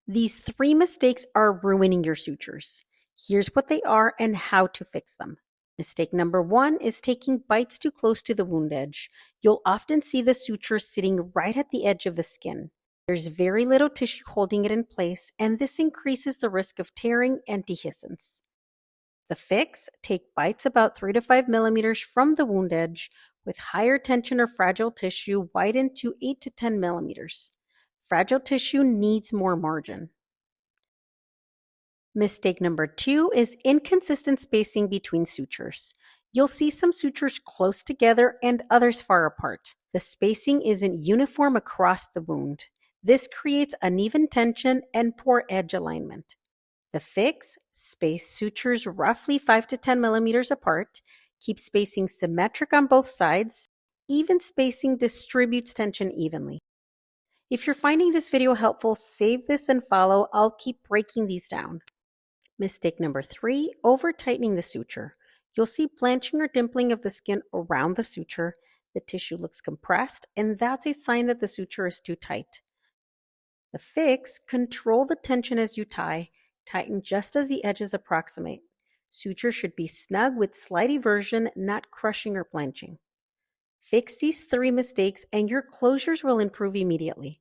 These three mistakes are ruining your sutures. Here's what they are and how to fix them. Mistake number 1 is taking bites too close to the wound edge. You'll often see the suture sitting right at the edge of the skin. There's very little tissue holding it in place, and this increases the risk of tearing and dehiscence. The fix: take bites about 3 to 5 millimeters from the wound edge, with higher tension or fragile tissue widen to 8 to 10 millimeters. Fragile tissue needs more margin. Mistake number 2 is inconsistent spacing between sutures. You'll see some sutures close together and others far apart. The spacing isn't uniform across the wound. This creates uneven tension and poor edge alignment. The fix: space sutures roughly 5 to 10 millimeters apart. Keep spacing symmetric on both sides. Even spacing distributes tension evenly. If you're finding this video helpful, save this and follow. I'll keep breaking these down. Mistake number 3, over-tightening the suture. You'll see blanching or dimpling of the skin around the suture. The tissue looks compressed, and that's a sign that the suture is too tight. The fix: control the tension as you tie. Tighten just as the edges approximate. Suture should be snug with slight eversion, not crushing or blanching. Fix these 3 mistakes and your closures will improve immediately.